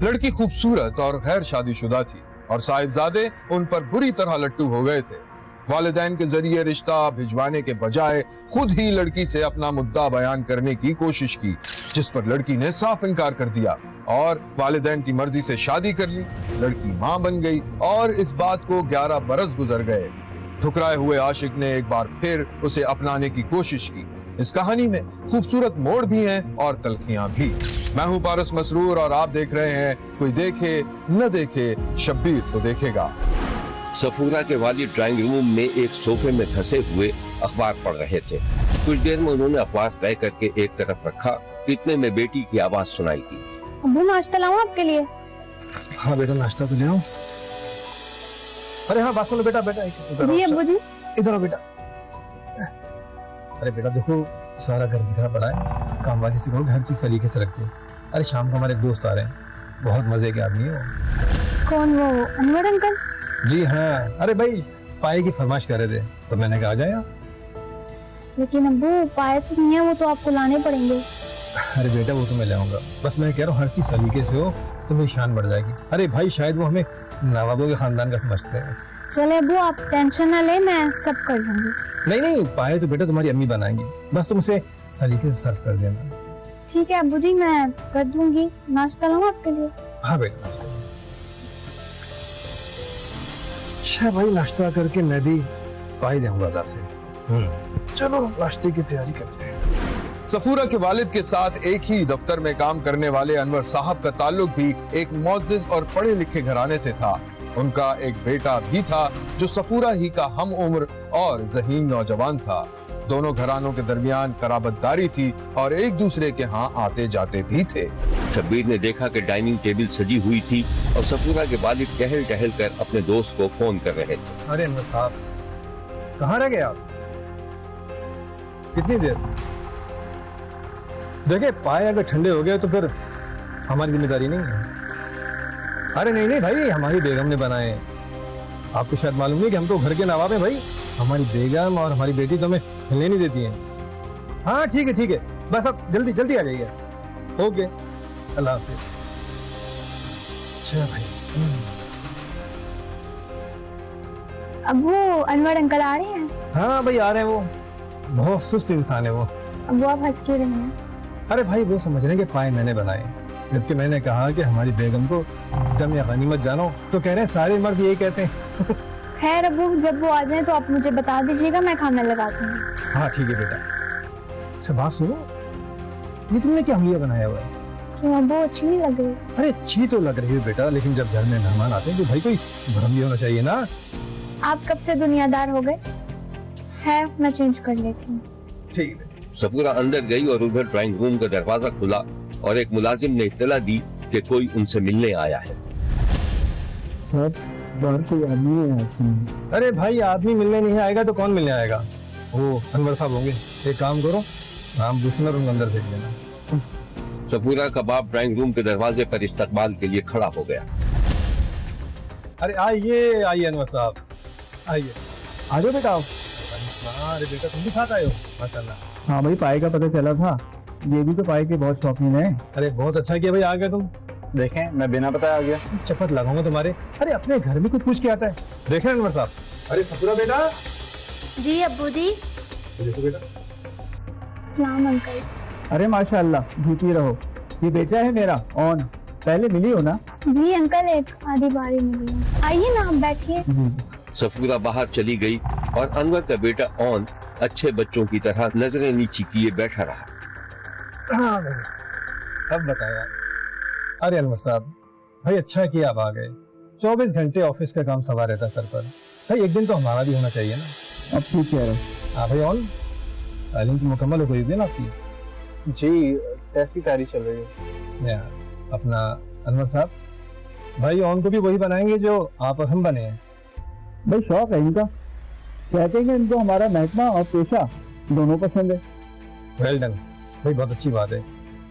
लड़की खूबसूरत और गैर शादीशुदा थी और साहिबजादे उन पर बुरी तरह लट्टू हो गए थे। वालिदैन के जरिए रिश्ता भिजवाने के बजाय खुद ही लड़की से अपना मुद्दा बयान करने की कोशिश की, जिस पर लड़की ने साफ इनकार कर दिया और वालिदैन की मर्जी से शादी कर ली। लड़की मां बन गई और इस बात को 11 बरस गुजर गए। ठुकराए हुए आशिक ने एक बार फिर उसे अपनाने की कोशिश की। इस कहानी में खूबसूरत मोड़ भी हैं और तलखियां भी। मैं हूं पारस मसरूर और आप देख रहे हैं कोई देखे न देखे, शब्बीर तो देखेगा। सफूरा के वालिद ड्राइंग रूम में एक सोफे में धंसे हुए अखबार पढ़ रहे थे। कुछ देर में उन्होंने अखबार तय करके एक तरफ रखा। इतने में बेटी की आवाज सुनाई दी। अब्बू नाश्ता लाऊं आपके लिए? हाँ बेटा, नाश्ता तो ले आओ। अरे हाँ, बात सुनो बेटा। जी अब्बू जी। इधर आओ बेटा। अरे बेटा देखो, सारा घर बिखरा पड़ा है। काम वाली से कहो हर चीज सलीके से रखते। अरे शाम को हमारे दोस्त आ रहे हैं, बहुत मजे के आदमी है वो। कौन, वो अनवर अंकल? जी हाँ। अरे भाई, पाए की फरमाइश कर रहे थे तो मैंने कहा आ जाए। लेकिन अब्बू पाए तो नहीं है, वो तो आपको लाने पड़ेंगे। अरे बेटा वो तो मैं ले आऊंगा, बस मैं कह रहा हूँ हर चीज सलीके से हो तो मेरी शान बढ़ जाएगी। अरे भाई शायद वो हमें नवाबों के खानदान का समझते हैं। चले अब्बू, आप टेंशन ना ले, मैं सब कर लूंगी। नहीं नहीं, पाए तो बेटा तुम्हारी अम्मी बनाएंगी, बस तुम उसे सलीके से सर्व कर देना। ठीक है अब्बू जी, मैं कर दूंगी। नाश्ता लाऊं आपके लिए? हाँ बेटा। अच्छा भाई, नाश्ता करके मैं भी पाई देऊंगा घर से। चलो नाश्ते की तैयारी करते हैं। सफूरा के वालिद के साथ एक ही दफ्तर में काम करने वाले अनवर साहब का ताल्लुक भी एक मुअज़्ज़िज़ और पढ़े लिखे घराने से था। उनका एक बेटा भी था जो सफूरा ही का हम उम्र और ज़हीन नौजवान था। दोनों घरानों के दरमियान कराबतदारी थी और एक दूसरे के यहाँ आते जाते भी थे। शब्बीर ने देखा कि डाइनिंग टेबल सजी हुई थी और सफूरा के वालिद टहल टहल कर अपने दोस्त को फोन कर रहे थे। अरे अनवर साहब, कहाँ रह गए आप? कितनी देर? देखिए पाए अगर ठंडे हो गए तो फिर हमारी जिम्मेदारी नहीं है। अरे नहीं नहीं भाई, हमारी बेगम ने बनाए हैं। आपको शायद मालूम नहीं कि हम तो घर के नवाब हैं भाई। हमारी बेगम और हमारी बेटी तो हमें हिलने नहीं देती हैं। हाँ ठीक है, बस आप जल्दी जल्दी आ जाइए। ओके, अल्लाह हाफिज़। अच्छा भाई। अब्बू, अनवर अंकल आ रहे हैं? हाँ भाई आ रहे हैं। वो बहुत सुस्त इंसान है वो। अब्बू आप हंस क्यों रहे हैं? अरे भाई वो समझ रहे हैं कि पाए मैंने बनाए, जबकि मैंने कहा कि हमारी बेगम को दम या गनीमत जानो, तो कह रहे हैं सारे मर्द यही कहते हैं। खैर अब्बू, जब वो आ जाए तो आप मुझे बता दीजिएगा, मैं खाना लगा दूंगी। हाँ ठीक है बेटा। अच्छा बात सुनो, ये तुमने क्या हुलिया बनाया हुआ है? क्यों अब्बू, अच्छी नहीं लग रही? अरे अच्छी तो लग रही है बेटा, लेकिन जब घर में मेहमान आते हैं तो भाई कोई भरम भी होना चाहिए ना। आप कब से दुनियादार हो गए? है, मैं चेंज कर लेती हूँ। ठीक है। सफूरा अंदर गई और उधर ड्राइंग रूम का दरवाजा खुला और एक मुलाजिम ने इत्तला दी कि कोई उनसे मिलने आया है। सर, बाहर कोई आदमी है आपसे। अरे भाई आदमी मिलने नहीं आएगा तो कौन मिलने आएगा? वो अनवर साहब होंगे। एक काम करो, नाम पूछना, रूम अंदर भेज देना। सफूरा का बाप ड्राइंग रूम के दरवाजे पर इस्तकबाल के लिए खड़ा हो गया। अरे आइए आइए अनवर साहब, आइए। आ जाओ बेटा। अरे बेटा तुम भी साथ आए हो, माशाल्लाह। हाँ भाई, पाए का पता चला था, ये भी तो पाए के बहुत शौकीन है। अरे बहुत अच्छा किया भाई, आ गए तुम। देखें, मैं बिना बताए आ गया। चपत लगाऊंगा तुम्हारे। अरे अपने घर में कुछ पूछ के आता है, देखें अनवर साहब। अरे सफूरा बेटा। जी अब्बू जी। देखो बेटा। सलाम अंकल। अरे माशाल्लाह, जीती रहो। ये बेटा है मेरा ऑन, पहले मिली हो ना? जी अंकल, एक आधी बारी मिली है। आइए ना, आप बैठिए। सफूरा बाहर चली गई और अनवर का बेटा ऑन अच्छे बच्चों की तरह नजरें नीची किए बैठा रहा। हाँ भाई, अब बताया। अरे अनवर साहब, भाई अच्छा किया आप आ गए। 24 घंटे ऑफिस का काम सवार रहता सर पर, भाई एक दिन तो हमारा भी होना चाहिए ना। अब ठीक कह रहे हो। हाँ भाई, ऑन तालीम की मुकम्मल हो गई थी ना आपकी? जी, टेस्ट की तैयारी चल रही है। अपना अनवर साहब, भाई ऑन को भी वही बनाएंगे जो आप और हम बने हैं। भाई शौक है इनका, कहते हैं कि इनको हमारा महकमा और पेशा दोनों पसंद है। वेल डन भाई, बहुत अच्छी बात है।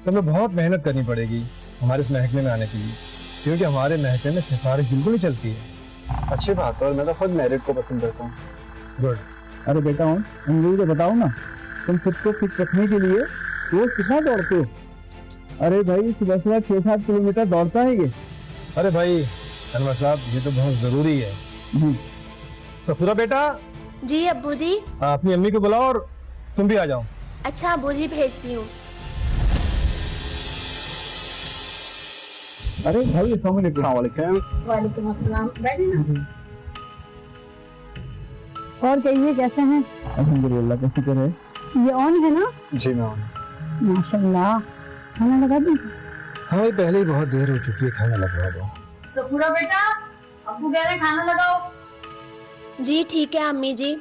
तो हमें बहुत मेहनत करनी पड़ेगी हमारे इस महकमे में आने के लिए, क्योंकि हमारे महकमे में सिफारिश बिल्कुल नहीं चलती है। अच्छी बात है, और मैं तो खुद मेरिट को पसंद करता हूँ। गुड। अरे बेटा मुझे तो बताओ ना, तुम खुद को फिट रखने के लिए रोज कितना दौड़ते हो? अरे भाई सुबह सुबह 6-7 किलोमीटर दौड़ता है ये। अरे भाई अनवर साहब, ये तो बहुत जरूरी है। जी। सफूरा बेटा, जी अब्बू जी। अपनी अम्मी को बुलाओ और तुम भी आ जाओ। अच्छा अब्बू जी, भेजती हूँ। अरे भाई अस्सलाम वालेकुम। वालेकुम अस्सलाम। बैठे ना। और कहिए कैसे हैं? अल्हम्दुलिल्लाह, कैसे कर रहे? ये ऑन है ना? जी मैं माशाल्लाह। खाना लगा दी? हाँ भाई, पहले ही बहुत देर हो चुकी है, खाना लगवा दो। सफूरा बेटा, अब्बू कह रहे हैं खाना लगाओ। जी ठीक है अम्मी जी।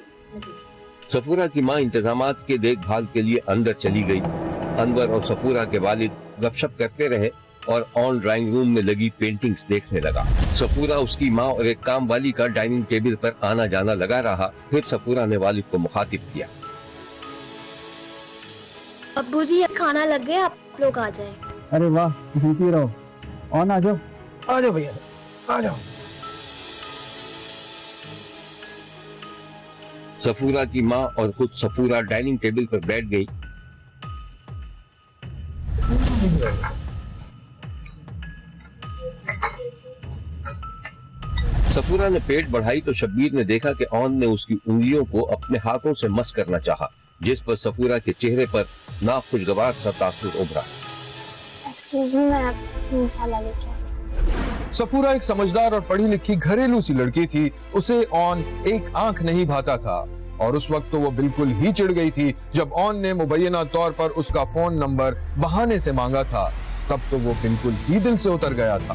सफूरा की माँ इंतजामात के देखभाल के लिए अंदर चली गई। अनवर और सफूरा के वालिद गपशप करते रहे और ऑन ड्राइंग रूम में लगी पेंटिंग्स देखने लगा। सफूरा, उसकी माँ और एक काम वाली का डाइनिंग टेबल पर आना जाना लगा रहा। फिर सफूरा ने वालिद को मुखातिब किया। अब्बू जी अब खाना लग गया, आप लोग आ जाएं। अरे वाह, जीती रहो। ऑन आ जाओ। आ जाओ भैया, आ जाओ। सफूरा की माँ और खुद सफूरा डाइनिंग टेबल पर बैठ गई। सफूरा ने पेट बढ़ाई तो शब्बीर ने देखा कि ऑन ने उसकी उंगलियों को अपने हाथों से मस करना चाहा, जिस पर सफूरा के चेहरे पर नाखुशगवार सा तासुर उभरा। एक्सक्यूज मी, मैं मसाला लेके आती हूँ। सफूरा एक समझदार और पढ़ी लिखी घरेलू सी लड़की थी। उसे ऑन एक आंख नहीं भाता था और उस वक्त तो वो बिल्कुल ही चिढ़ गई थी जब ऑन ने मुबैना तौर पर उसका फोन नंबर बहाने से मांगा था। तब तो वो बिल्कुल ही दिल से उतर गया था।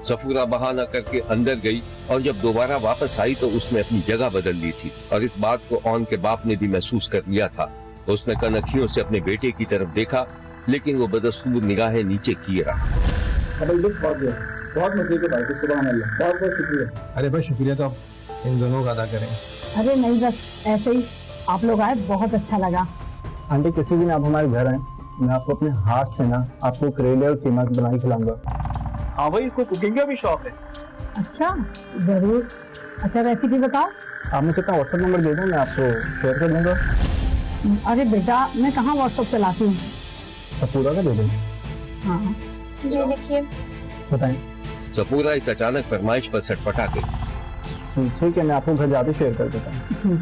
सफूरा बहाना करके अंदर गई और जब दोबारा वापस आई तो उसने अपनी जगह बदल ली थी और इस बात को ऑन के बाप ने भी महसूस कर लिया था। उसने कनखियों से अपने बेटे की तरफ देखा, लेकिन वो बदस्तूर निगाहें नीचे किए रहा। बहुत मजे के भाई, सुभान अल्लाह, बहुत बहुत शुक्रिया। अरे भाई शुक्रिया तो आप इन दोनों का अदा करें। अरे नहीं, बस ऐसे ही आप लोग आए, बहुत अच्छा लगा। आंटी, किसी दिन आप हमारे घर आए, मैं आपको अपने हाथ से ना आपको करेले और कीमा बना के खिलाऊंगा। हाँ भाई, इसको कुकिंग का भी शौक है। अच्छा जरूर। अच्छा रेसिपी बताओ। आप मुझे अपना व्हाट्सएप नंबर दे दो, मैं आपको शेयर कर दूंगा। अरे बेटा, मैं कहाँ व्हाट्सएप चलाती हूँ। सफूरा का दे दो। हाँ जी लिखिए। बताएं। सफूरा इस अचानक फरमाइश पर सटपटा गई। ठीक है, मैं आपको घर जाते शेयर कर देता हूँ।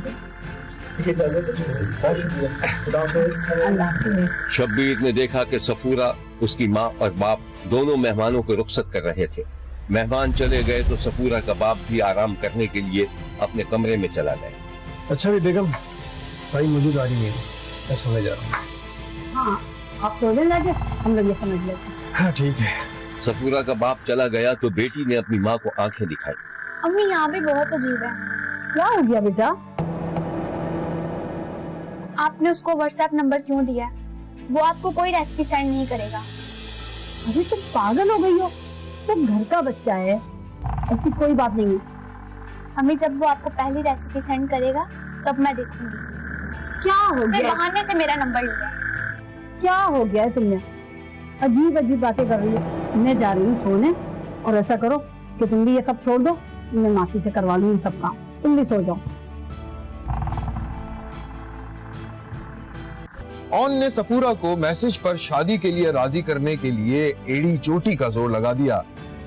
अल्लाह हाफिज़। शब्बीर ने देखा कि सफूरा, उसकी माँ और बाप दोनों मेहमानों को रुखसत कर रहे थे। मेहमान चले गए तो सफूरा का बाप भी आराम करने के लिए अपने कमरे में चला गया। अच्छा भी बेगम, भाई मुझे गाड़ी नहीं दी, मैं सोने जा रहा हूँ। हाँ आप सो जाए, हम लोग ये समझ लेते हैं। हाँ ठीक है। सफूरा का बाप चला गया तो बेटी ने अपनी माँ को आंखें दिखाई। अम्मी यहाँ भी बहुत अजीब है। क्या हो गया बेटा? आपने उसको व्हाट्सएप नंबर क्यों दिया? वो आपको कोई रेसिपी सेंड नहीं करेगा। अरे तुम पागल हो गई हो? तो घर का बच्चा है, ऐसी कोई बात नहीं है। अम्मी जब वो आपको पहली रेसिपी सेंड करेगा तब मैं देखूंगी। क्या हो उसने गया? बहाने से मेरा नंबर लिया। क्या हो गया है तुमने? अजीब अजीब बातें कर रही हो। मैं जा रही हूँ सोने, और ऐसा करो कि तुम भी ये सब छोड़ दो, मैं मासी से करवा लूंगी सब काम, तुम भी सो जाओ। ऑन ने सफूरा को मैसेज पर शादी के लिए राजी करने के लिए एड़ी चोटी का जोर लगा दिया,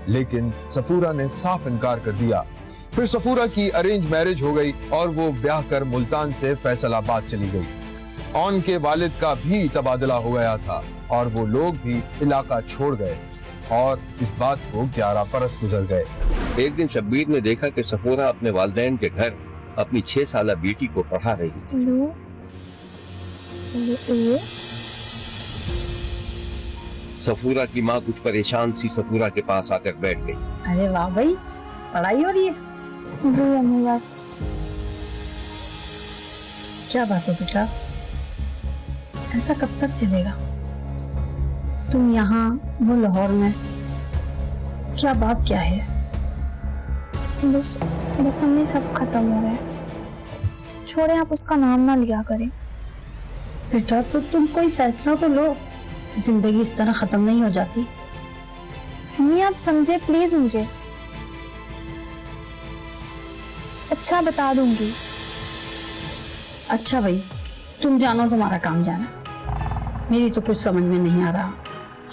लेकिन सफूरा ने साफ इनकार कर दिया। फिर सफूरा की अरेंज मैरिज हो गई और वो ब्याह कर मुल्तान से फैसलाबाद चली गई। ऑन के वालिद का भी तबादला हो गया था और वो लोग भी इलाका छोड़ गए और इस बात को 11 बरस गुजर गए। एक दिन शब्बीर ने देखा कि सफूरा अपने वालिदैन के घर अपनी 6 साला बेटी को पढ़ा रही थी। सफूरा की माँ कुछ परेशान सी सफूरा के पास आकर बैठ गई। अरे वाह भाई, पढ़ाई हो रही है? जी अम्मी बस। क्या बात है बेटा, ऐसा कब तक चलेगा? तुम यहाँ, वो लाहौर में, क्या बात क्या है? बस अम्मी सब खत्म हो गया। छोड़े, आप उसका नाम ना लिया करें। बेटा तो तुम कोई फैसला तो लो, जिंदगी इस तरह खत्म नहीं हो जाती। मम्मी आप समझे प्लीज मुझे। अच्छा बता दूंगी। अच्छा भाई, तुम जानो, तुम्हारा काम जाना, मेरी तो कुछ समझ में नहीं आ रहा।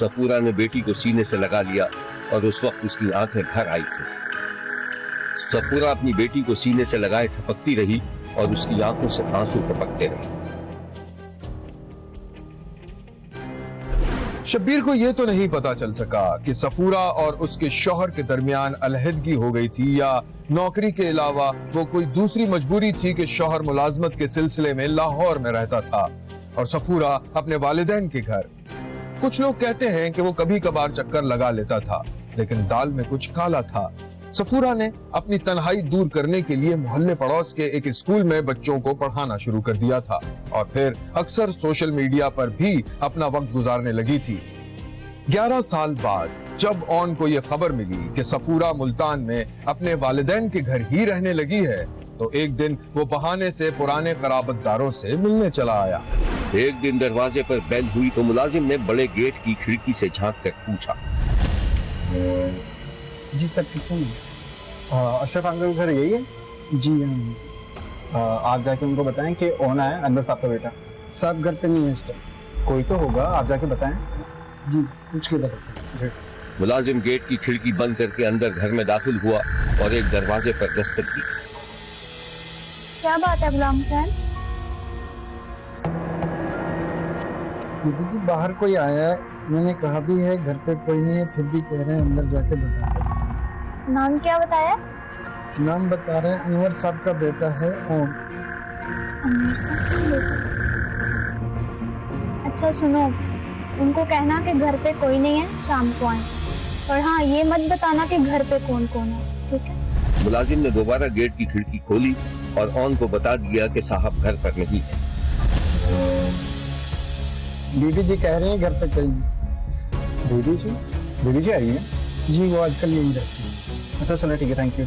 सफूरा ने बेटी को सीने से लगा लिया और उस वक्त उसकी आंखें भर आई थी। सफूरा अपनी बेटी को सीने से लगाए ठपकती रही और उसकी आंखों से आंसू टपकते रहे। शब्बीर को यह तो नहीं पता चल सका कि सफूरा और उसके शौहर के दरमियान अलहदगी हो गई थी या नौकरी के अलावा वो कोई दूसरी मजबूरी थी कि शौहर मुलाजमत के सिलसिले में लाहौर में रहता था और सफूरा अपने वालिदैन के घर। कुछ लोग कहते हैं कि वो कभी कभार चक्कर लगा लेता था, लेकिन दाल में कुछ काला था। सफूरा ने अपनी तन्हाई दूर करने के लिए मोहल्ले पड़ोस के एक स्कूल में बच्चों को पढ़ाना शुरू कर दिया था और फिर अक्सर सोशल मीडिया पर भी अपना वक्त गुजारने लगी थी। 11 साल बाद जब ऑन को यह खबर मिली कि सफूरा मुल्तान में अपने वालिदैन के घर ही रहने लगी है, तो एक दिन वो बहाने से पुराने कराबतदारों से मिलने चला आया। एक दिन दरवाजे पर बेल हुई तो मुलाजिम ने बड़े गेट की खिड़की से झांक कर पूछा, जी सर, किसने? अशरफ अंकल घर यही है? जी हाँ। आप जाके उनको बताएं कि ओन आया, अनवर साहब का बेटा। सब घर पे नहीं है इस टाइम। कोई तो होगा, आप जाके बताएं। जी पूछ के बताएं। मुलाजिम गेट की खिड़की बंद करके अंदर घर में दाखिल हुआ और एक दरवाजे पर दस्तक दी। क्या बात है गुलाम हुसैन? दीदी जी बाहर कोई आया है, मैंने कहा भी है घर पे कोई नहीं है, फिर भी कह रहे हैं अंदर जाके बता दो। नाम क्या बताया? नाम बता रहे हैं अनवर साहब का बेटा है ओम। अनवर साहब का बेटा? अच्छा सुनो, उनको कहना कि घर पे कोई नहीं है, शाम को आए। और हाँ, ये मत बताना कि घर पे कौन कौन है, ठीक है? मुलाजिम ने दोबारा गेट की खिड़की खोली और ऑन को बता दिया कि साहब घर पर नहीं है। बीबी जी कह रहे हैं घर पे कोई नहीं। बीबी जी आई है? जी वो आजकल यही रहती है। अच्छा चलो ठीक है, थैंक यू।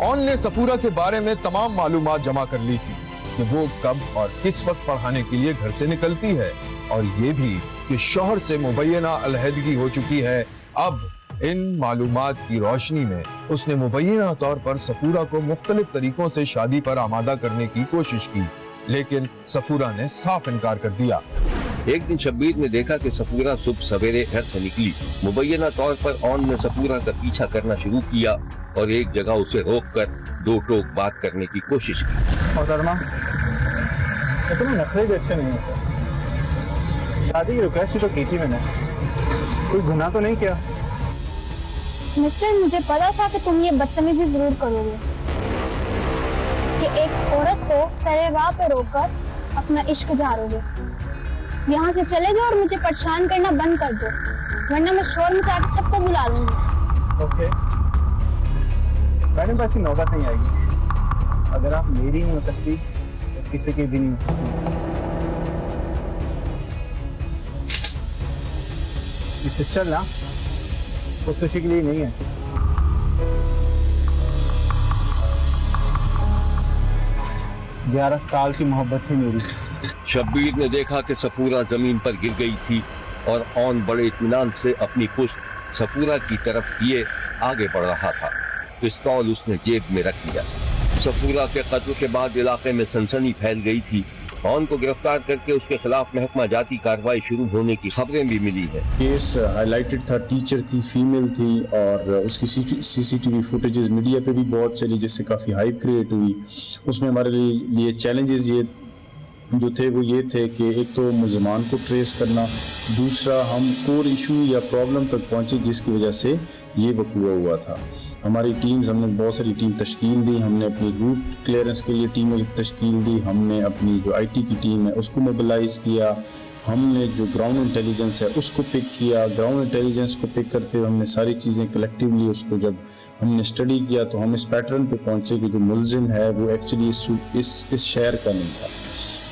ऑन ने सफूरा के बारे में तमाम मालूमात जमा कर ली थी कि वो कब और किस वक्त पढ़ाने के लिए घर से निकलती है और ये भी कि शौहर से मुबैना अलहदगी हो चुकी है। अब इन मालूमात की रोशनी में उसने मुबैना तौर पर सफूरा को मुख्तलिफ तरीकों से शादी पर आमादा करने की कोशिश की, लेकिन सफूरा ने साफ इनकार कर दिया। एक दिन शब्बीर ने देखा कि सफूरा सुबह सवेरे घर से निकली। मुबैना तौर पर ऑन ने सफूरा का पीछा करना शुरू किया और एक जगह उसे रोककर दो टोक बात करने की कोशिश की। मोहतरमा, तुम्हें नखरे भी अच्छे नहीं होते। शादी की रिक्वेस्ट तो की थी मैंने, कोई गुनाह तो नहीं किया। मिस्टर, मुझे पता था कि तुम ये बदतमीजी जरूर करोगे कि एक औरत को सरे राह पे रोककर अपना इश्क झारोगे। यहाँ से चले जाओ और मुझे परेशान करना बंद कर दो, वरना मैं शोर मचा के सबको बुला लूंगी। ओके, मैडम ऐसी नौबत नहीं आएगी। अगर आप मेरी नहीं हो सकती तो किसी की भी नहीं हो सकती। ये सिस्टर ना उस खुशी के लिए नहीं है। ग्यारह साल की मोहब्बत थी मेरी। शब्बीर ने देखा कि सफूरा जमीन पर गिर गई थी और ऑन बड़े इत्मीनान से अपनी पुश्त सफूरा की तरफ किए आगे बढ़ रहा था। पिस्तौल उसने जेब में रख लिया। सफूरा के कत्ल के बाद इलाके में सनसनी फैल गई थी। ऑन को गिरफ्तार करके उसके खिलाफ महकमा जाती कार्रवाई शुरू होने की खबरें भी मिली है। केस हाईलाइटेड था, टीचर थी, फीमेल थी और उसकी सीसीटीवी फुटेजेस मीडिया पे भी बहुत चली, जिससे काफ़ी हाइप क्रिएट हुई। उसमें हमारे लिए चैलेंजेस ये जो थे वो ये थे कि एक तो मुलजमान को ट्रेस करना, दूसरा हम कोर इशू या प्रॉब्लम तक पहुंचे जिसकी वजह से ये वक़ूआ हुआ था। हमारी टीम्स, हमने बहुत सारी टीम तश्कील दी। हमने अपनी रूट क्लियरेंस के लिए टीमें तश्कील दी। हमने अपनी जो आईटी की टीम है उसको मोबिलाइज़ किया। हमने जो ग्राउंड इंटेलिजेंस है उसको पिक किया। ग्राउंड इंटेलिजेंस को पिक करते हुए हमने सारी चीज़ें कलेक्टिवली उसको जब हमने स्टडी किया तो हम इस पैटर्न पे पहुंचे कि जो मुलजिम है वो एक्चुअली इस शहर का नहीं था।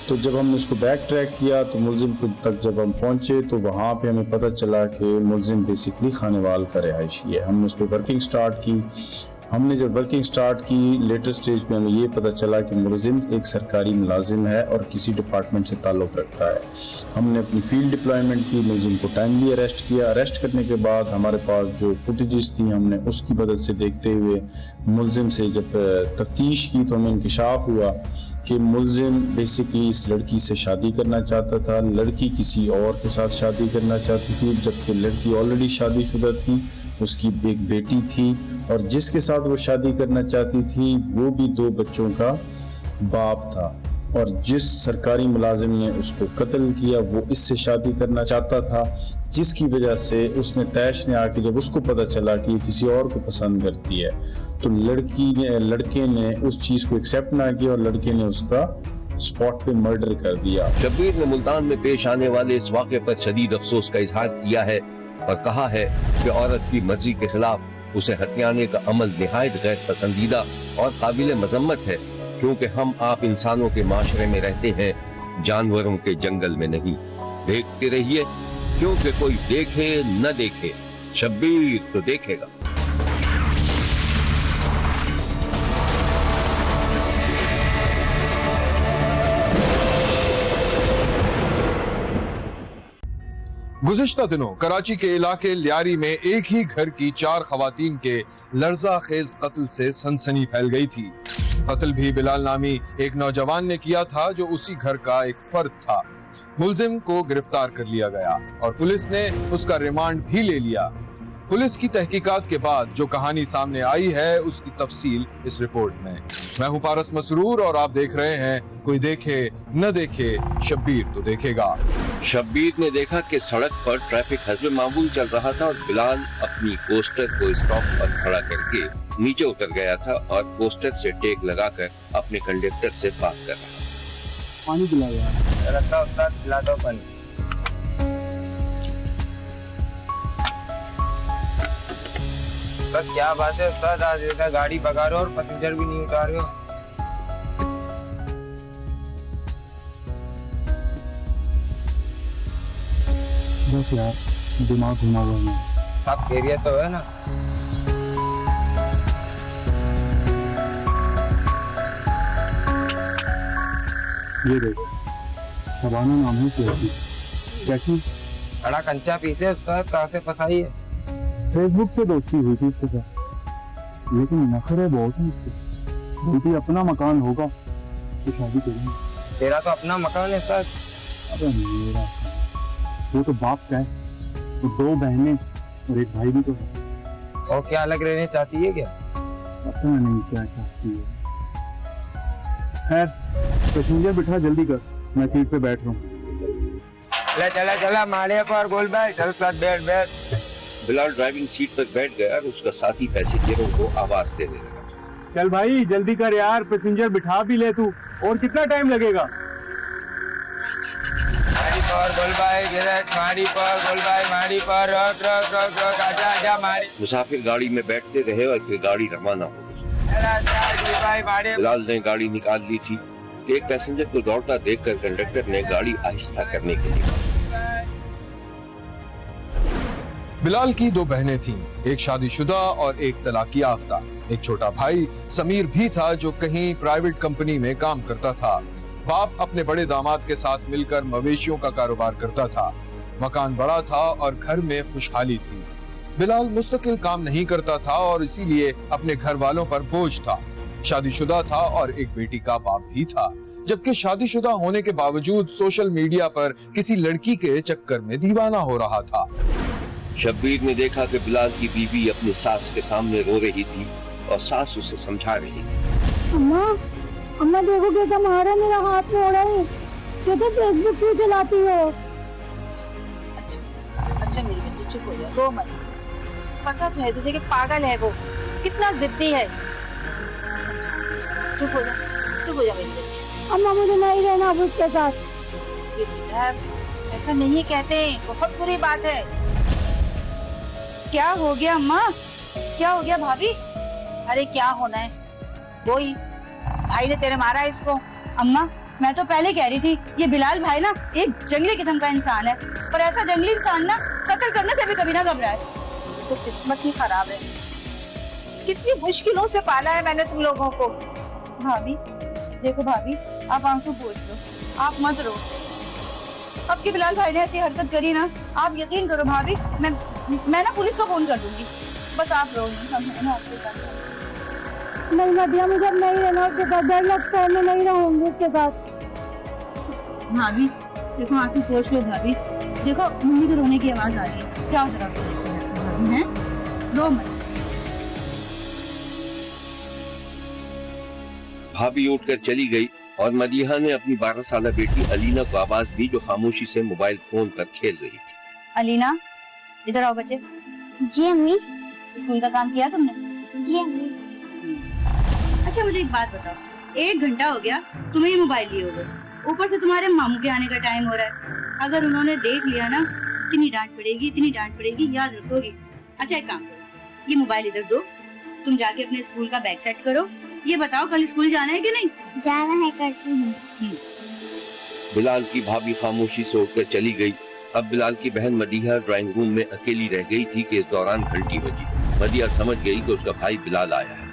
तो जब हमने उसको बैक ट्रैक किया तो मुलजिम तक जब हम पहुंचे तो वहाँ पे हमें पता चला कि मुलजिम बेसिकली खानेवाल का रिहायशी है। हमने उस पर वर्किंग स्टार्ट की। हमने जब वर्किंग स्टार्ट की लेटर स्टेज पे हमें ये पता चला कि मुलजिम एक सरकारी मुलाजिम है और किसी डिपार्टमेंट से ताल्लुक़ रखता है। हमने अपनी फील्ड डिप्लॉयमेंट की, मुलजिम को टाइमली अरेस्ट किया। अरेस्ट करने के बाद हमारे पास जो फुटेजेस थी हमने उसकी मदद से देखते हुए मुलजिम से जब तफ्तीश की तो हमें इंकशाफ हुआ कि मुलजिम बेसिकली इस लड़की से शादी करना चाहता था, लड़की किसी और के साथ शादी करना चाहती थी, जबकि लड़की ऑलरेडी शादीशुदा थी, उसकी एक बेटी थी और जिसके साथ वो शादी करना चाहती थी वो भी 2 बच्चों का बाप था। और जिस सरकारी मुलाजिम ने उसको कत्ल किया वो इससे शादी करना चाहता था, जिसकी वजह से उसने तैश ने आके जब उसको पता चला कि ये किसी और को पसंद करती है तो लड़के ने उस चीज़ को एक्सेप्ट ना किया और लड़के ने उसका स्पॉट पे मर्डर कर दिया। शब्बीर ने मुल्तान में पेश आने वाले इस वाक़े पर शदीद अफसोस का इजहार किया है और कहा है कि औरत की मर्जी के खिलाफ उसे हत्याने का अमल निहायत गैर पसंदीदा और काबिल मजम्मत है, क्योंकि हम आप इंसानों के माशरे में रहते हैं, जानवरों के जंगल में नहीं। देखते रहिए, क्योंकि कोई देखे न देखे, शब्बीर तो देखेगा। गुज़िश्ता दिनों कराची के इलाके लियारी में एक ही घर की 4 खवातीन के लर्जा खेज कत्ल से सनसनी फैल गई थी। कत्ल भी बिलाल नामी एक नौजवान ने किया था जो उसी घर का एक फर्द था। मुलजिम को गिरफ्तार कर लिया गया और पुलिस ने उसका रिमांड भी ले लिया। पुलिस की तहकीकात के बाद जो कहानी सामने आई है उसकी तफसील इस रिपोर्ट में। मैं हूं पारस मसरूर और आप देख रहे हैं कोई देखे न देखे, शब्बीर तो देखेगा। शब्बीर ने देखा कि सड़क पर ट्रैफिक हस्ब मामूल चल रहा था और बिलाल अपनी कोस्टर को स्टॉप पर खड़ा करके नीचे उतर गया था और कोस्टर से टेक लगाकर अपने कंडक्टर से बात कर रहा था। पानी पिला यार, पिला दो पानी। सर क्या बात है सर, आज इतना गाड़ी भगा रहे हो और पैसेंजर भी नहीं उतार रहे हो। बस यार दिमाग घुमा हुआ है। सब खैरियत तो है ना? ये देखो शबाना नाम है कैसी बड़ा कंचा पीसे उसका कहाँ से फंसाई है? फेसबुक से दोस्ती हुई थी इसके साथ, लेकिन नखरे बहुत हैं इसके। बोलती अपना मकान होगा तो शादी करेंगे। तेरा तो अपना मकान है सर। अबे मेरा वो तो बाप का है, वो 2 बहनें और एक भाई भी तो है। और क्या अलग रहने चाहती है क्या? पता नहीं क्या चाहती है। खैर पैसेंजर बिठा, जल्दी कर, मैं सीट पे बैठ रहा हूँ। चला मारे पर गोल भाई, चल साथ बैठ। बिलाल ड्राइविंग सीट पर बैठ गया और उसका साथी पैसेंजरों को आवाज देने लगा। चल भाई जल्दी कर यार, पैसेंजर बिठा भी ले तू, और कितना टाइम लगेगा? मारी पर गोल भाई, मारी पर गोल भाई, मारी पर रोक आजा मारी। मुसाफिर गाड़ी में बैठते रहे और फिर गाड़ी रवाना हो गई। बिलाल ने गाड़ी निकाल ली थी कि एक पैसेंजर को दौड़ता देखकर कंडक्टर ने गाड़ी आहिस्ता करने के लिए कहा। बिलाल की 2 बहनें थीं, एक शादीशुदा और एक तलाक याफ्ता। एक छोटा भाई समीर भी था जो कहीं प्राइवेट कंपनी में काम करता था। बाप अपने बड़े दामाद के साथ मिलकर मवेशियों का कारोबार करता था। मकान बड़ा था और घर में खुशहाली थी। बिलाल मुस्तकिल काम नहीं करता था और इसीलिए अपने घर वालों पर बोझ था। शादीशुदा था और एक बेटी का बाप भी था, जबकि शादीशुदा होने के बावजूद सोशल मीडिया पर किसी लड़की के चक्कर में दीवाना हो रहा था। शब्बीर ने देखा कि बिलाल की बीवी अपनी सास के सामने रो रही थी और सास उसे समझा रही थी। अम्मा, अम्मा देखो कैसा मारा, मेरा हाथ में हो रहा है। कहते फेसबुक क्यों चलाती हो? अच्छा मेरी बच्ची चुप हो जा, रो मत। पता तो है तुझे कि पागल है वो, कितना जिद्दी है। चुप हो जा मेरी बच्ची। अम्मा मुझे नहीं रहना अब उसके साथ। बेटा ऐसा नहीं कहते, बहुत बुरी बात है। क्या हो गया अम्मा? क्या हो गया भाभी? अरे क्या होना है, वही भाई ने तेरे मारा इसको। अम्मा मैं तो पहले कह रही थी ये बिलाल भाई ना एक जंगली किस्म का इंसान है, और ऐसा जंगली इंसान ना कत्ल करने से भी कभी ना घबराए। तो किस्मत ही खराब है। कितनी मुश्किलों से पाला है मैंने तुम लोगों को। भाभी देखो भाभी, आप आंसू पोंछ लो, आप मत रो। अब के बिलाल भाई ने ऐसी हरकत करी ना, आप यकीन करो भाभी, मैं ना पुलिस को फोन कर दूंगी। बस आप रो, हम हैं ना आपके साथ। नहीं मदिया, मुझे अब नहीं रहना उसके साथ, डर लगता है, मैं नहीं रहूंगी उसके साथ। भाभी देखो आंसू पोंछ लो भाभी, देखो मम्मी के रोने की आवाज आ रही है, जाओ जरा उसको देखो भाभी, हैं रो मत। भाभी उठकर चली गई और मदीहा ने अपनी 12 साल बेटी अलीना को आवाज दी, जो खामोशी से मोबाइल फोन पर खेल रही थी। अलीना इधर आओ बच्चे। जी अम्मी। स्कूल का काम किया तुमने? जी अम्मी। अच्छा मुझे एक बात बताओ, 1 घंटा हो गया तुम्हें ही मोबाइल लिए हुए, ऊपर से तुम्हारे मामू के आने का टाइम हो रहा है। अगर उन्होंने देख लिया ना, इतनी डांट पड़ेगी, याद रखोगी। अच्छा एक काम करो, ये मोबाइल इधर दो, तुम जाके अपने स्कूल का बैग सेट करो। ये बताओ कल स्कूल जाना है कि नहीं? जाना है, करती हूँ। बिलाल की भाभी खामोशी से उठकर चली गई। अब बिलाल की बहन मदीहा ड्राइंग रूम में अकेली रह गई थी कि इस दौरान घंटी बजी। मदीहा समझ गई कि उसका भाई बिलाल आया है।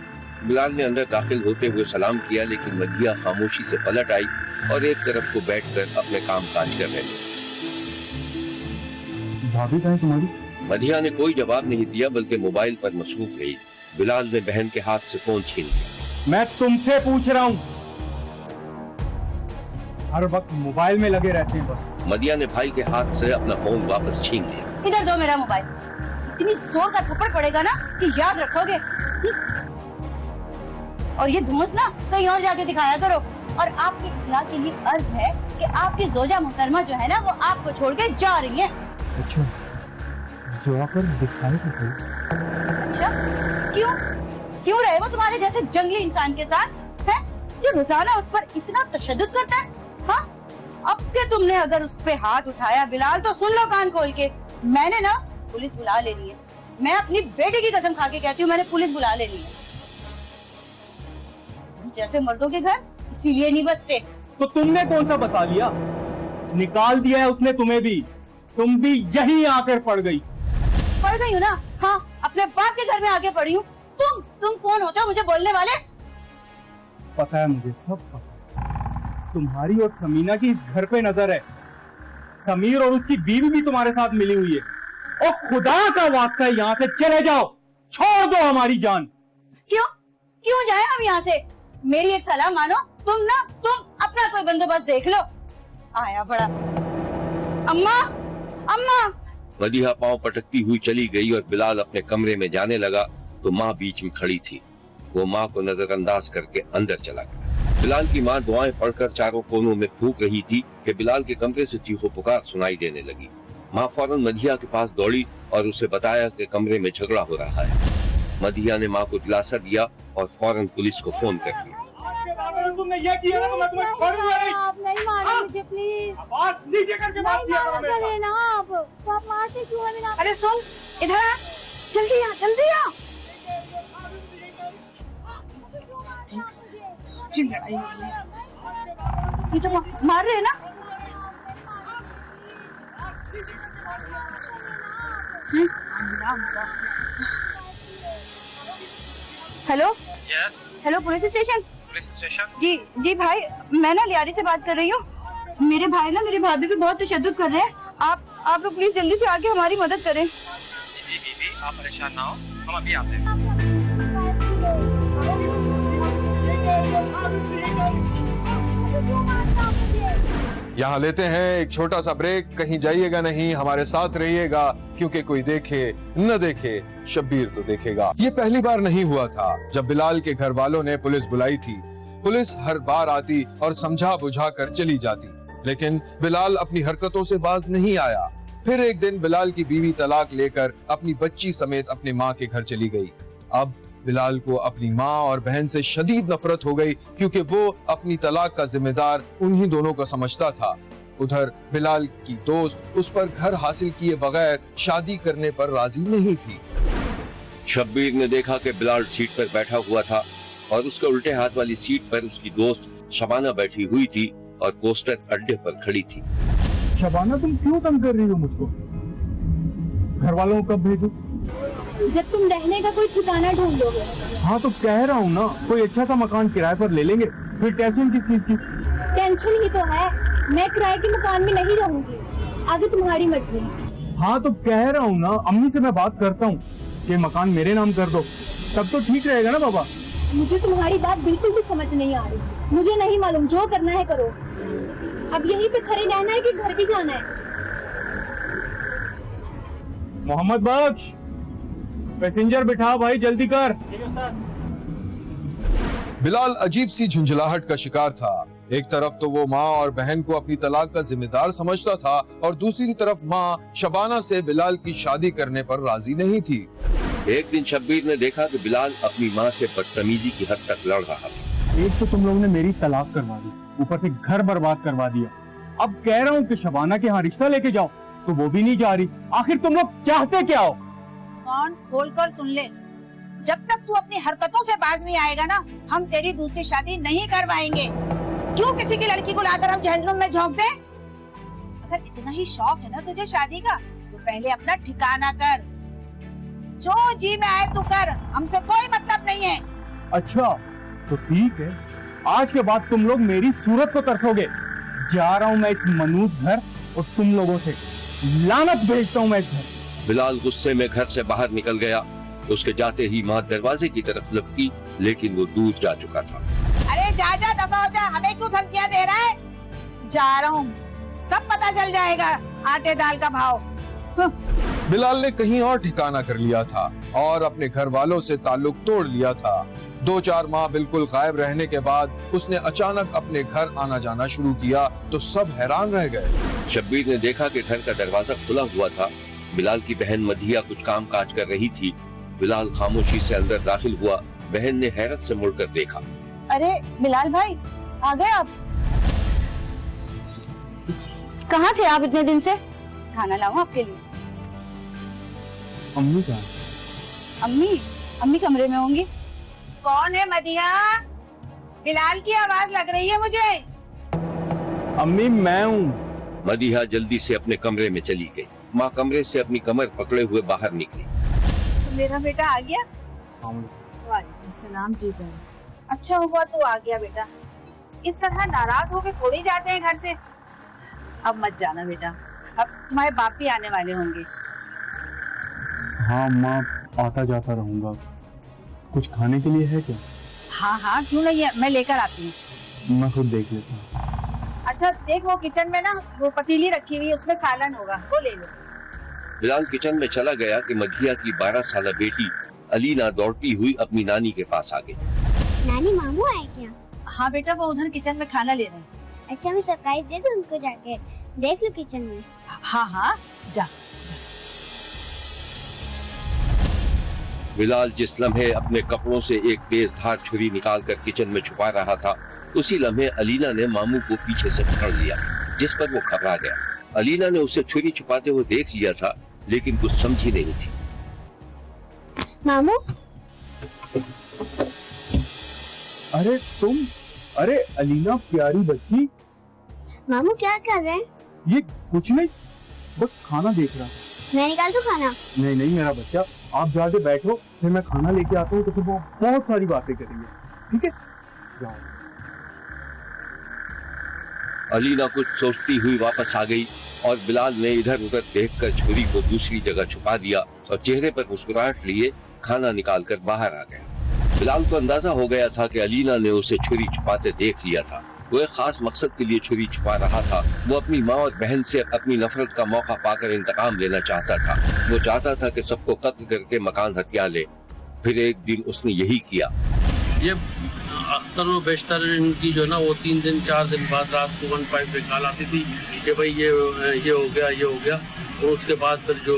बिलाल ने अंदर दाखिल होते हुए सलाम किया, लेकिन मदीहा खामोशी से पलट आई और एक तरफ को बैठकर अपने काम काज कर रही। भाभी कहाँ है तुम्हारी? मदीहा ने कोई जवाब नहीं दिया, बल्कि मोबाइल पर मसरूफ रही। बिलाल ने बहन के हाथ से फोन छीन लिया। मैं तुमसे पूछ रहा हूँ, हर वक्त मोबाइल में लगे रहते हैं बस। मदीहा ने भाई के हाथ से अपना फोन वापस छीन लिया। इधर दो मेरा मोबाइल, इतनी जोर का थप्पड़ पड़ेगा ना कि याद रखोगे। और ये धौंस ना कहीं और जाके दिखाया करो। और आपकी इत्तला के लिए अर्ज है कि आपकी जोजा मोहतरमा जो है ना, वो आपको छोड़ के जा रही है। अच्छा, जो आकर दिखाए तो सही। अच्छा क्यों रहे वो तुम्हारे जैसे जंगली इंसान के साथ है, जो रोजाना उस पर इतना तशद्दुद करता है? हाँ, अब के तुमने अगर उस पे हाथ उठाया बिलाल, तो सुन लो कान खोल के, मैंने ना पुलिस बुला लेनी है। मैं अपनी बेटी की कसम खा के कहती हूँ, मैंने पुलिस बुला लेनी है। जैसे मर्दों के घर इसीलिए नहीं बसते। तो तुमने कौन सा बसा लिया? निकाल दिया है उसने तुम्हें भी, तुम भी यहीं आकर पड़ गई हूँ ना। हाँ, अपने बाप के घर में आके पड़ी हूँ। तुम कौन होते हो मुझे बोलने वाले? पता है मुझे, सब पता है। तुम्हारी और समीना की इस घर पे नजर है। समीर और उसकी बीवी भी तुम्हारे साथ मिली हुई है। और खुदा का वास्ता है, यहाँ से चले जाओ, छोड़ दो हमारी जान। क्यों जाए हम यहाँ से? मेरी एक सलाह मानो, तुम अपना कोई बंदोबस्त देख लो। आया बड़ा। अम्मा। मदीहा पांव पटकती हुई चली गई और बिलाल अपने कमरे में जाने लगा तो माँ बीच में खड़ी थी। वो माँ को नजरअंदाज करके अंदर चला गया। बिलाल की माँ दुआएं पढ़कर चारों कोनों में फूंक रही थी कि बिलाल के कमरे से चीखो पुकार सुनाई देने लगी। माँ फौरन मदीहा के पास दौड़ी और उसे बताया कि कमरे में झगड़ा हो रहा है। मदीहा ने माँ को दिलासा दिया और फौरन पुलिस को फोन कर दिया। तुमने ये किया ना तो मैं तुम्हें छोड़ूंगा नहीं। आप नहीं मारिए मुझे प्लीज। आवाज नीचे करके बात किया करो मेरे साथ। ना आप मारते क्यों हैं? अरे सुन, इधर आ, जल्दी आ। फिर लड़ाई हो रही है। ये तो मार रहे हैं ना? Hello hello police station. जी भाई, मैं ना लियारी से बात कर रही हूँ। मेरे भाई ना मेरी भाभी पे बहुत तशद्दुद कर रहे हैं। आप लोग प्लीज जल्दी से आके हमारी मदद करें। जी दीदी, आप परेशान ना हो, हम अभी आते हैं। यहाँ लेते हैं एक छोटा सा ब्रेक। कहीं जाइएगा नहीं, हमारे साथ रहिएगा, क्योंकि कोई देखे न देखे शब्बीर तो देखेगा। ये पहली बार नहीं हुआ था जब बिलाल के घर वालों ने पुलिस बुलाई थी। पुलिस हर बार आती और समझा बुझा कर चली जाती, लेकिन बिलाल अपनी हरकतों से बाज नहीं आया। फिर एक दिन बिलाल की बीवी तलाक लेकर अपनी बच्ची समेत अपने माँ के घर चली गई। अब बिलाल को अपनी माँ और बहन से शदीद नफरत हो गई, क्योंकि वो अपनी तलाक का जिम्मेदार उन्हीं दोनों को समझता था। उधर बिलाल की दोस्त उस पर घर हासिल किए बगैर शादी करने पर राजी नहीं थी। शब्बीर ने देखा कि बिलाल सीट पर बैठा हुआ था और उसके उल्टे हाथ वाली सीट पर उसकी दोस्त शबाना बैठी हुई थी और कोस्टर अड्डे पर खड़ी थी। शबाना, तुम क्यों तंग कर रही हो मुझको? घर वालों को कब भेजूं? जब तुम रहने का कोई ठिकाना ढूंढ लोगे। हाँ तो कह रहा हूँ ना, कोई अच्छा सा मकान किराए पर ले लेंगे, फिर टेंशन किस चीज की? टेंशन ही तो है, मैं किराए के मकान में नहीं रहूंगी, आगे तुम्हारी मर्जी। हाँ तो कह रहा हूँ ना, अम्मी से मैं बात करता हूँ कि मकान मेरे नाम कर दो, तब तो ठीक रहेगा ना बाबा। मुझे तुम्हारी बात बिल्कुल भी समझ नहीं आ रही, मुझे नहीं मालूम, जो करना है करो। अब यहीं पे खड़े रहना है कि घर भी जाना है? मोहम्मद बख्श, पैसेंजर बिठा भाई, जल्दी कर। बिलाल अजीब सी झुंझलाहट का शिकार था। एक तरफ तो वो माँ और बहन को अपनी तलाक का जिम्मेदार समझता था और दूसरी तरफ माँ शबाना से बिलाल की शादी करने पर राजी नहीं थी। एक दिन शब्बीर ने देखा कि बिलाल अपनी माँ से बदतमीजी की हद तक लड़ रहा था। एक तो तुम लोगों ने मेरी तलाक करवा दी, ऊपर से घर बर्बाद करवा दिया। अब कह रहा हूँ कि शबाना के यहाँ रिश्ता लेके जाओ, तो वो भी नहीं जा रही। आखिर तुम लोग चाहते क्या हो? कान खोलकर सुन ले, जब तक तू अपनी हरकतों से बाज नहीं आएगा ना, हम तेरी दूसरी शादी नहीं करवाएंगे। क्यों किसी की लड़की को लाकर हम जहन्नुम में झोंक दें? अगर इतना ही शौक है ना तुझे शादी का, तो पहले अपना ठिकाना कर, जो जी में आए तू कर, हमसे कोई मतलब नहीं है। अच्छा तो ठीक है, आज के बाद तुम लोग मेरी सूरत को तरसोगे। जा रहा हूँ मैं इस मनूस घर और तुम लोगों से लानत भेजता हूँ मैं इस घर। बिलाल गुस्से में घर से बाहर निकल गया। उसके जाते ही माँ दरवाजे की तरफ लपकी, लेकिन वो दूर जा चुका था। अरे जा जा, दफा हो जा, हमें क्यों धमकियाँ दे रहा है? जा रहा हूँ, सब पता चल जाएगा आटे दाल का भाव। बिलाल ने कहीं और ठिकाना कर लिया था और अपने घर वालों से ताल्लुक तोड़ लिया था। 2-4 माह बिल्कुल गायब रहने के बाद उसने अचानक अपने घर आना जाना शुरू किया तो सब हैरान रह गए। शब्बीर ने देखा कि घर का दरवाजा खुला हुआ था। बिलाल की बहन मधिया कुछ काम काज कर रही थी। बिलाल खामोशी से अंदर दाखिल हुआ। बहन ने हैरत से मुड़कर देखा। अरे बिलाल भाई, आ गए आप? कहाँ थे आप इतने दिन से? खाना लाऊं आपके लिए? अम्मी कहाँ? अम्मी कमरे में होंगी। कौन है मधिया? बिलाल की आवाज लग रही है मुझे। अम्मी मैं हूँ। मधिया जल्दी से अपने कमरे में चली गई। माँ कमरे से अपनी कमर पकड़े हुए बाहर निकली। मेरा बेटा आ गया? वालेकुम सलाम जी। अच्छा हुआ तू आ गया बेटा, इस तरह नाराज होके थोड़ी जाते हैं घर से। अब मत जाना बेटा, अब तुम्हारे बाप भी आने वाले होंगे। हाँ माँ, आता जाता रहूंगा। कुछ खाने के लिए है क्या? हाँ हाँ क्यों नहीं है, मैं लेकर आती हूँ। मैं खुद देख लेता हूँ। अच्छा देख, वो किचन में ना वो पतीली रखी हुई है, उसमें सालन होगा, वो ले लो। बिलाल किचन में चला गया कि मधिया की 12 साल बेटी अलीना दौड़ती हुई अपनी नानी के पास आ गई। नानी मामू आए क्या? हाँ बेटा, वो उधर किचन में खाना ले रहे हैं। अच्छा मैं सरप्राइज दे दूं उनको, जाके देख लो किचन में। हाँ हाँ जा। बिलाल जिस लम्हे अपने कपड़ों से एक तेज धार छुरी निकालकर किचन में छुपा रहा था, उसी लम्हे अलीना ने मामू को पीछे से पकड़ लिया, जिस पर वो घबरा गया। अलीना ने उसे छुरी छुपाते हुए देख लिया था, लेकिन कुछ समझी नहीं थी। मामू, अरे तुम, अरे अलीना प्यारी बच्ची। मामू क्या कर रहे हैं? ये कुछ नहीं, बस खाना देख रहा। मैं निकाल दूं खाना? नहीं नहीं मेरा बच्चा, आप जाके बैठो, फिर मैं खाना लेके आता हूँ, तो फिर वो बहुत सारी बातें करेंगे, ठीक है? जाओ। अलीना कुछ सोचती हुई वापस आ गई और बिलाल ने इधर उधर देखकर छुरी को दूसरी जगह छुपा दिया और चेहरे पर मुस्कुराहट लिए खाना निकालकर बाहर आ गया। बिलाल को अंदाजा हो गया था कि अलीना ने उसे छुरी छुपाते देख लिया था। वो एक खास मकसद के लिए छुरी छुपा रहा था। वो अपनी माँ और बहन से अपनी नफरत का मौका पाकर इंतकाम लेना चाहता था। वो चाहता था कि सबको कत्ल करके मकान हथिया ले। फिर एक दिन उसने यही किया। ये अख्तर और बेशतर इनकी जो ना, वो 3 दिन 4 दिन बाद रात को 1-5 पे कॉल आती थी कि भाई ये हो गया। और उसके बाद फिर जो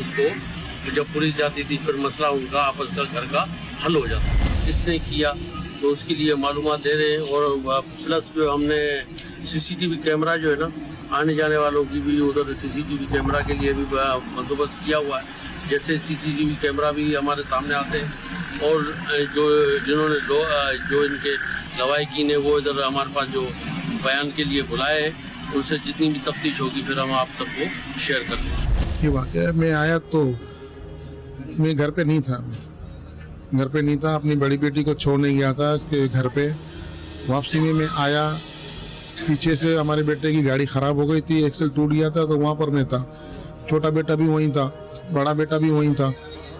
उसको जब पुलिस जाती थी, फिर मसला उनका आपस का घर का हल हो जाता। इसने किया तो उसके लिए मालूमात दे रहे हैं। और प्लस जो हमने CCTV कैमरा जो है ना, आने जाने वालों की भी उधर CCTV कैमरा के लिए भी बंदोबस्त किया हुआ है। जैसे CCTV कैमरा भी हमारे सामने आते हैं और जिन्होंने जो इनके गवाही की ने वो इधर हमारे पास जो बयान के लिए बुलाए हैं, उनसे जितनी भी तफ्तीश होगी फिर हम आप सबको शेयर कर देंगे। ये वाकया में आया तो मैं घर पे नहीं था, घर पे नहीं था, अपनी बड़ी बेटी को छोड़ने गया था इसके घर पे। वापसी में मैं आया, पीछे से हमारे बेटे की गाड़ी खराब हो गई थी, एक्सल टूट गया था, तो वहाँ पर मैं था। छोटा बेटा भी वहीं था, बड़ा बेटा भी वहीं था,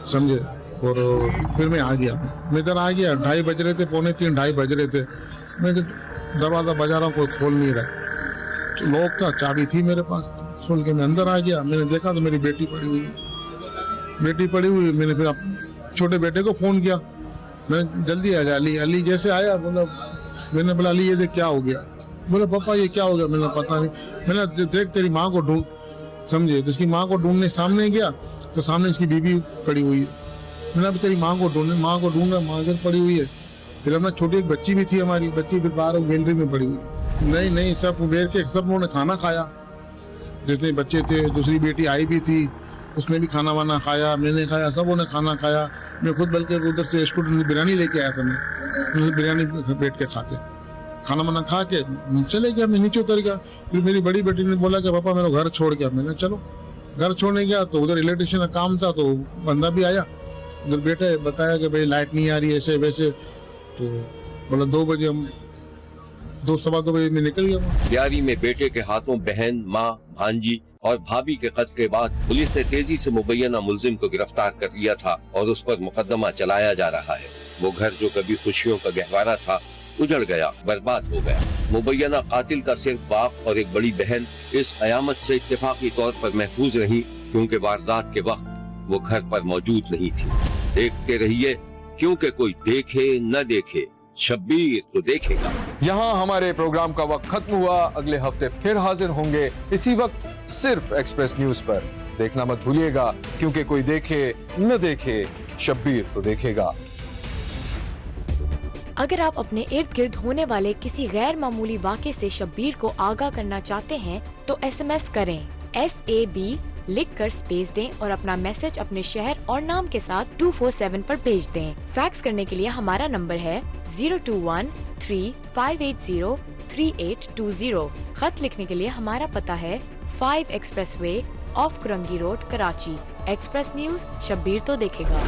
समझे। और फिर मैं आ गया, मैं इधर आ गया, 2:30 बज रहे थे, 2:45 2:30 बज रहे थे। मैं दरवाज़ा बजा रहा हूँ, कोई खोल नहीं रहा, तो लॉक था, चाबी थी मेरे पास, खोल के मैं अंदर आ गया। मैंने देखा तो मेरी बेटी पड़ी हुई, मैंने फिर छोटे बेटे को फ़ोन किया, मैंने जल्दी आ जा अली। अली जैसे आया, मैंने बोला अली ये देख क्या हो गया। बोले पापा ये क्या हो गया। मैंने पता नहीं। मैंने देख तेरी माँ को ढूंढ, समझे। तो इसकी माँ को ढूंढने सामने गया तो सामने इसकी बीबी पड़ी हुई है। मैंने अभी तेरी माँ को ढूंढने, माँ को ढूंढा, माँ इधर पड़ी हुई है। फिर हमने छोटी एक बच्ची भी थी, हमारी बच्ची फिर बाहर गैलरी में पड़ी हुई। नहीं सब उबेर के सब लोगों ने खाना खाया, जितने बच्चे थे। दूसरी बेटी आई भी थी, उसने भी खाना वाना खाया, मैंने खाया, सबों ने खाना खाया। मैं खुद बल्कि उधर से स्टूडेंट बिरयानी लेके आया था, मैं बिरयानी बैठ के खाते, खाना वाना खा के चले गया। मैं नीचे उतर गया। फिर मेरी बड़ी बेटी ने बोला कि पापा मेरा घर छोड़ गया। मैंने चलो, घर छोड़ने गया तो उधर इलेक्ट्रिशियन का काम था, तो बंदा भी आया उधर, बेटे बताया कि भाई लाइट नहीं आ रही है, ऐसे वैसे। तो बोला 2 बजे हम 2-2:15 बजे में निकल गया। तैयारी में बेटे के हाथों बहन, माँ, भांजी और भाभी के कत्ल के बाद पुलिस ने तेजी से मुबैना मुलजिम को गिरफ्तार कर लिया था और उस पर मुकदमा चलाया जा रहा है। वो घर जो कभी खुशियों का गहवारा था उजड़ गया, बर्बाद हो गया। मुबैना कातिल का सिर्फ बाप और एक बड़ी बहन इस कयामत से इत्तेफाकी तौर पर महफूज रही, क्योंकि वारदात के वक्त वो घर पर मौजूद नहीं थी। देखते रहिए, क्योंकि कोई देखे न देखे, शब्बीर तो देखेगा। यहाँ हमारे प्रोग्राम का वक्त खत्म हुआ। अगले हफ्ते फिर हाजिर होंगे इसी वक्त, सिर्फ एक्सप्रेस न्यूज पर। देखना मत भूलिएगा, क्योंकि कोई देखे न देखे, शब्बीर तो देखेगा। अगर आप अपने इर्द गिर्द होने वाले किसी गैर मामूली वाक़े से शब्बीर को आगाह करना चाहते हैं तो SMS करें SAB लिखकर स्पेस दें और अपना मैसेज अपने शहर और नाम के साथ 247 पर भेज दें। फैक्स करने के लिए हमारा नंबर है 02135803820। खत लिखने के लिए हमारा पता है 5 expressway of Korangi road, Karachi. Express news, Shabbir तो देखेगा।